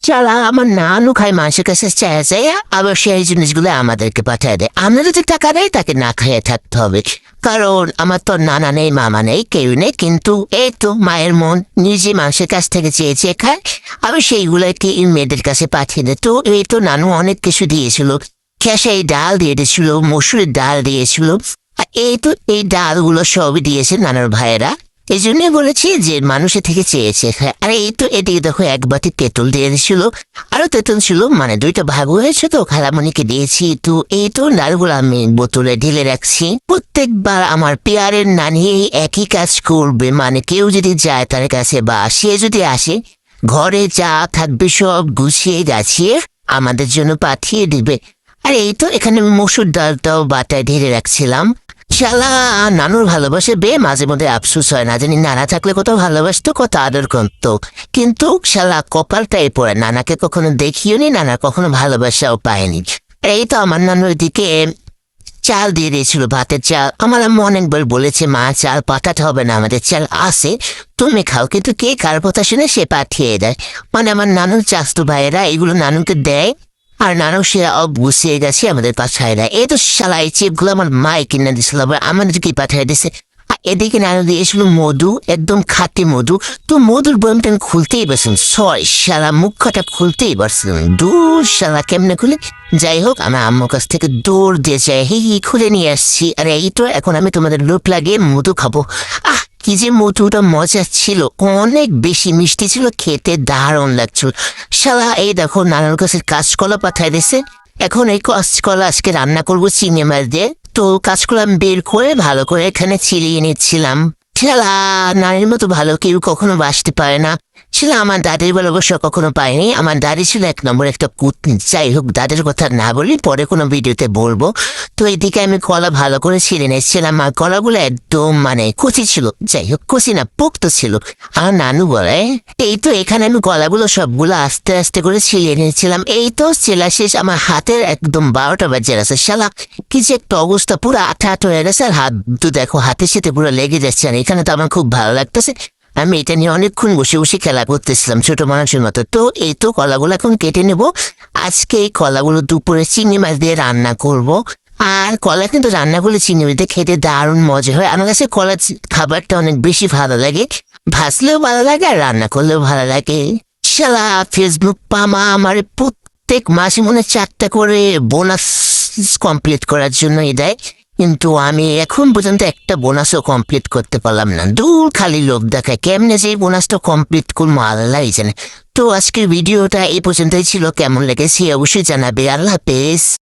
শালা আমার নানু খায় মানুষের কাছে চেয়ে চেয়ে আবার সেই জিনিসগুলো আমাদেরকে পাঠিয়ে দেয়। আমরা যদি টাকা দেয় তাকে না খেয়ে থাকতে হবে, কারণ আমার তো নানা নেই মামা নেই কেউ নেই। কিন্তু এই তো মায়ের মন নিজে মানুষের কাছ থেকে চেয়ে চেয়ে খায়, আবার সেইগুলোকে মেয়েদের কাছে পাঠিয়ে দেয়। তো এই তো নানু অনেক কিছু দিয়েছিল, খেসাই ডাল দিয়ে দিয়েছিল, মসুরের ডাল দিয়েছিল, আর এই তো এই ডালগুলো সবই দিয়েছে নানার ভাইয়েরা। এই জন্যই বলেছি যে মানুষের থেকে চেয়েছে। আর এই তো এদিকে দেখো এক বাটি তেঁতুল দিয়ে দিয়েছিল, আরো তেঁতুল ছিল, মানে দুইটা ভাগ হয়েছে তো খালামণিকে দিয়েছি। তো এই তো ডালগুলো আমি বোতলে ঢেলে রাখছি। প্রত্যেকবার আমার পেয়ারের নানি এই একই কাজ করবে, মানে কেউ যদি যায় তার কাছে বা সে যদি আসে, ঘরে যা থাকবে সব গুছিয়ে গাছিয়ে আমাদের জন্য পাঠিয়ে দিবে। আর এই তো এখানে মসুর ডালটাও বাটায় ঢেলে রাখছিলাম। শালা নানুর ভালোবাসে বে মাঝে মধ্যে আফসোস হয়, না জানি নানা থাকলে কত ভালোবাসতো, কত আদর করতো। কিন্তু শালা কপালটাই পড়ে, নানাকে কখনো দেখিও নি, নানা কখনো ভালোবাসাও পায়নি। এই তো আমার নানুর দিকে চাল দিয়ে দিয়েছিল, ভাতের চাল। আমার আম্মু অনেকবার বলেছে মা চাল পাঠাতে হবে না, আমাদের চাল আছে, তুমি খাও। কিন্তু কে কার কথা শুনে সে পাঠিয়ে দেয়, মানে আমার নানুর চাস্তু ভাইয়েরা এগুলো নানুকে দেয়, আর নানু সে গুছিয়ে গেছে আমাদের পাঠায় দেয়। এই তো শালা এই চিপগুলো আমার মাই কিনে দিছিল, আবার আমাদেরকে পাঠিয়ে দিছে। আর এদিকে নানু দিয়েছিল মধু, একদম খাঁটি মধু। তো মধুর বয়ামটা আমি খুলতেই পারছিলাম, শালা মুখটা খুলতেই পারছিলাম, দূর শালা কেমনে খুলে। যাই হোক, আমার আম্মুর কাছ থেকে দৌড় দিয়ে যাই খুলে নিয়ে আসছি। আর এই তো এখন আমি তোমাদের লোভ লাগিয়ে মধু খাবো। কি যে মধুটা মজা ছিল, অনেক বেশি মিষ্টি ছিল, খেতে দারুণ লাগছিল। শালা এই দেখো নানার কাছে কাঁচকলা পাঠাই দিয়েছে। এখন এই কাঁচকলা আজকে রান্না করবো চিংড়ি মাছ দিয়ে। তো কাঁচকলা আমি বের করে ভালো করে এখানে চিলিয়ে নিচ্ছিলাম। শালা নানির মতো ভালো কেউ কখনো বাসতে পারে না। ছিল আমার দাদির ভালোবাসা কখনো পাইনি, আমার দাদি ছিল এক নম্বর একটা কুটনি। যাই হোক, দাদির কথা না বলি, পরে কোনো ভিডিওতে বলবো। তো এদিকে আমি কলা ভালো করে ছিলে নিচ্ছিলাম, আর কলাগুলো একদম মানে কচি ছিল, যাই হোক কচি না পোক্ত ছিল। আমার নানু বলে এই তো এখানে আমি কলাগুলো সবগুলো আস্তে আস্তে করে ছিলে নিচ্ছিলাম। এই তো চেলা শেষ, আমার হাতের একদম 12টা বাজে আছে। শালা কি যে একটা অবস্থা, পুরো আঠা আঠা হয়ে গেছে, আর হাত তো দেখো হাতের সাথে পুরো লেগে যাচ্ছে। আর এখানে তো আমার খুব ভালো লাগতেছে, আমি এটা নিয়ে অনেকক্ষণ বসে বসে খেলা করতেছিলাম ছোট মানুষের মতো। তো এই তো কলাগুলো এখন কেটে নেব। আজকে এই কলাগুলো দুপুরে চিংড়ি মাছ দিয়ে রান্না করব। আর কলা কিন্তু রান্না করলে চিংড়ি মাছ দিয়ে খেতে দারুণ মজা হয়। আমার কাছে কলা খাবারটা অনেক বেশি ভালো লাগে, ভাজলেও ভালো লাগে আর রান্না করলেও ভালো লাগে। শালা ফেসবুক পামা আমার প্রত্যেক মাসে মনে 4টা করে বোনাস কমপ্লিট করার জন্য দেয়, কিন্তু আমি এখন পর্যন্ত একটা বোনাসও কমপ্লিট করতে পারলাম না। দূর খালি লোক দেখায়, কেমনে যে বোনাসটা কমপ্লিট করবো আল্লাহ জানে। তো আজকের ভিডিওটা এই পর্যন্তই ছিল, কেমন লেগেছে অবশ্যই জানাবে। আল্লাহ হাফেজ।